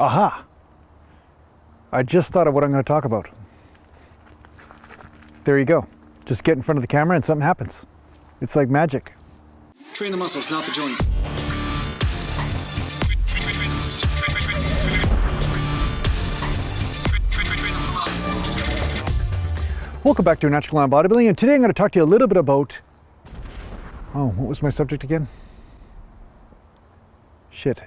Aha! I just thought of what I'm going to talk about. There you go. Just get in front of the camera and something happens. It's like magic. Train the muscles, not the joints. Welcome back to Natural Gallant Bodybuilding, and today I'm going to talk to you a little bit about... Oh, what was my subject again? Shit.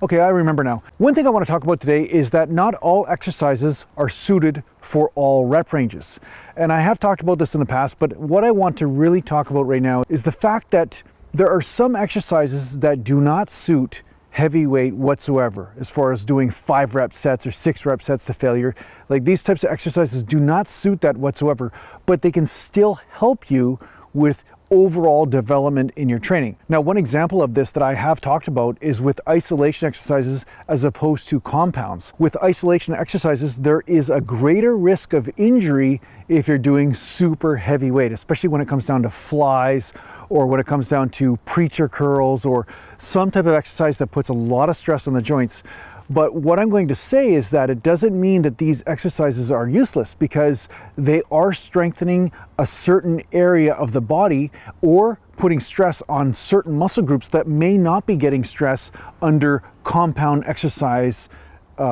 Okay, I remember now. One thing I want to talk about today is that not all exercises are suited for all rep ranges. And I have talked about this in the past, but what I want to really talk about right now is the fact that there are some exercises that do not suit heavy weight whatsoever, as far as doing 5 rep sets or 6 rep sets to failure. Like, these types of exercises do not suit that whatsoever, but they can still help you with overall development in your training. Now, one example of this that I have talked about is with isolation exercises as opposed to compounds. With isolation exercises, there is a greater risk of injury if you're doing super heavy weight, especially when it comes down to flies or when it comes down to preacher curls or some type of exercise that puts a lot of stress on the joints. But what I'm going to say is that it doesn't mean that these exercises are useless, because they are strengthening a certain area of the body or putting stress on certain muscle groups that may not be getting stress under compound exercise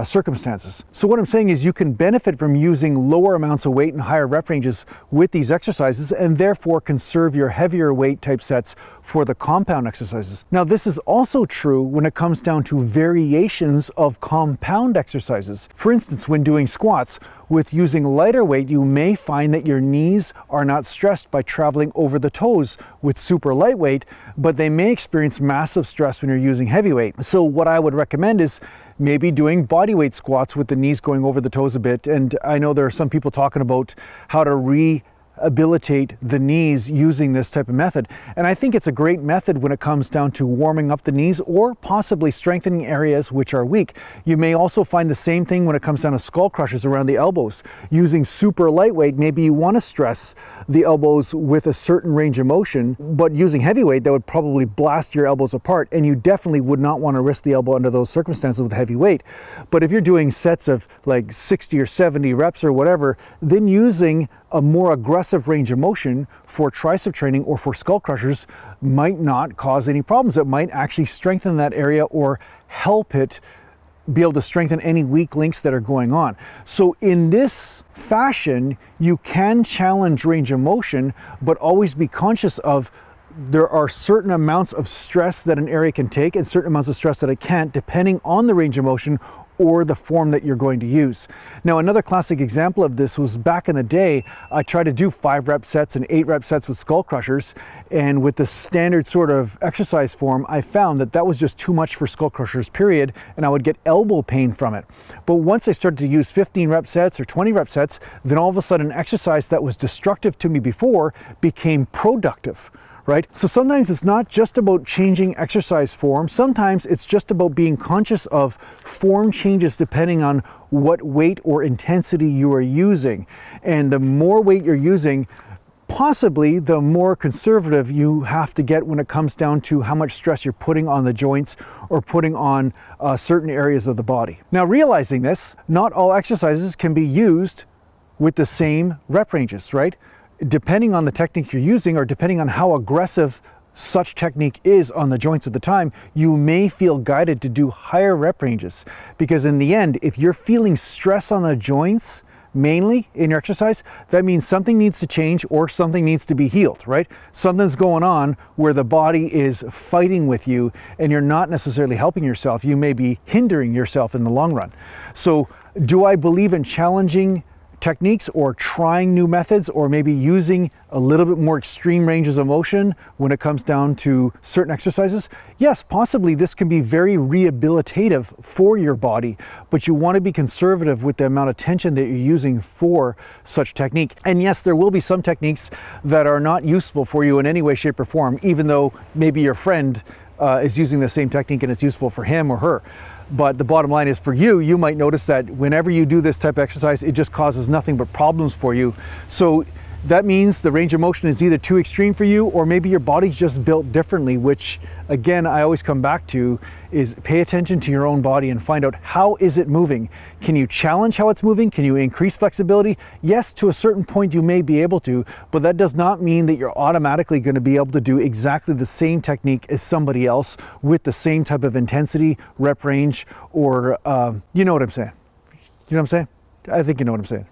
circumstances. So what I'm saying is you can benefit from using lower amounts of weight and higher rep ranges with these exercises, and therefore conserve your heavier weight type sets for the compound exercises. Now, this is also true when it comes down to variations of compound exercises. For instance, when doing squats, with using lighter weight, you may find that your knees are not stressed by traveling over the toes with super lightweight, but they may experience massive stress when you're using heavyweight. So what I would recommend is maybe doing body weight squats with the knees going over the toes a bit. And I know there are some people talking about how to rehabilitate the knees using this type of method. And I think it's a great method when it comes down to warming up the knees or possibly strengthening areas which are weak. You may also find the same thing when it comes down to skull crushers around the elbows. Using super lightweight, maybe you want to stress the elbows with a certain range of motion, but using heavyweight, that would probably blast your elbows apart, and you definitely would not want to risk the elbow under those circumstances with heavy weight. But if you're doing sets of like 60 or 70 reps or whatever, then using a more aggressive range of motion for tricep training or for skull crushers might not cause any problems. It might actually strengthen that area or help it be able to strengthen any weak links that are going on. So in this fashion, you can challenge range of motion, but always be conscious of there are certain amounts of stress that an area can take and certain amounts of stress that it can't, depending on the range of motion or the form that you're going to use. Now, another classic example of this was back in the day, I tried to do 5 rep sets and 8 rep sets with skull crushers, and with the standard sort of exercise form, I found that that was just too much for skull crushers, period, and I would get elbow pain from it. But once I started to use 15 rep sets or 20 rep sets, then all of a sudden an exercise that was destructive to me before became productive. Right? So sometimes it's not just about changing exercise form. Sometimes it's just about being conscious of form changes depending on what weight or intensity you are using. And the more weight you're using, possibly the more conservative you have to get when it comes down to how much stress you're putting on the joints or putting on certain areas of the body. Now, realizing this, not all exercises can be used with the same rep ranges, right? Depending on the technique you're using, or depending on how aggressive such technique is on the joints at the time, you may feel guided to do higher rep ranges. Because in the end, if you're feeling stress on the joints mainly in your exercise, that means something needs to change or something needs to be healed, right? Something's going on where the body is fighting with you and you're not necessarily helping yourself. You may be hindering yourself in the long run. So do I believe in challenging techniques or trying new methods, or maybe using a little bit more extreme ranges of motion when it comes down to certain exercises? Yes, possibly this can be very rehabilitative for your body, but you want to be conservative with the amount of tension that you're using for such technique. And yes, there will be some techniques that are not useful for you in any way, shape, or form, even though maybe your friend is using the same technique and it's useful for him or her. But the bottom line is, for you, you might notice that whenever you do this type of exercise, it just causes nothing but problems for you. So that means the range of motion is either too extreme for you, or maybe your body's just built differently, which again, I always come back to is pay attention to your own body and find out, how is it moving? Can you challenge how it's moving? Can you increase flexibility? Yes, to a certain point you may be able to, but that does not mean that you're automatically going to be able to do exactly the same technique as somebody else with the same type of intensity, rep range, or you know what I'm saying. You know what I'm saying? I think you know what I'm saying.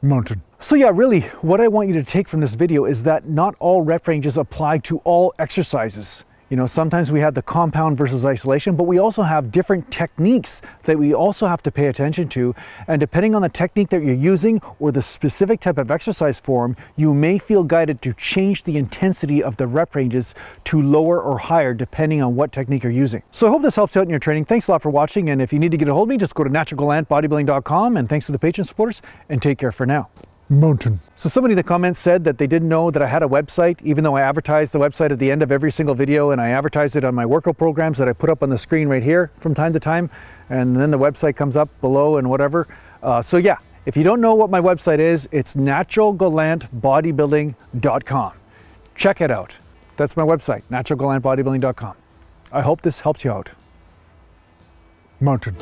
Mountain. So yeah, really, what I want you to take from this video is that not all rep ranges apply to all exercises. You know, sometimes we have the compound versus isolation, but we also have different techniques that we also have to pay attention to. And depending on the technique that you're using or the specific type of exercise form, you may feel guided to change the intensity of the rep ranges to lower or higher depending on what technique you're using. So I hope this helps you out in your training. Thanks a lot for watching. And if you need to get a hold of me, just go to naturalgallantbodybuilding.com. And thanks to the Patreon supporters, and take care for now. Mountain. So somebody in the comments said that they didn't know that I had a website, even though I advertise the website at the end of every single video, and I advertise it on my workout programs that I put up on the screen right here from time to time, and then the website comes up below and whatever. So yeah, if you don't know what my website is, it's naturalgallantbodybuilding.com. Check it out. That's my website, naturalgallantbodybuilding.com. I hope this helps you out. Mountain.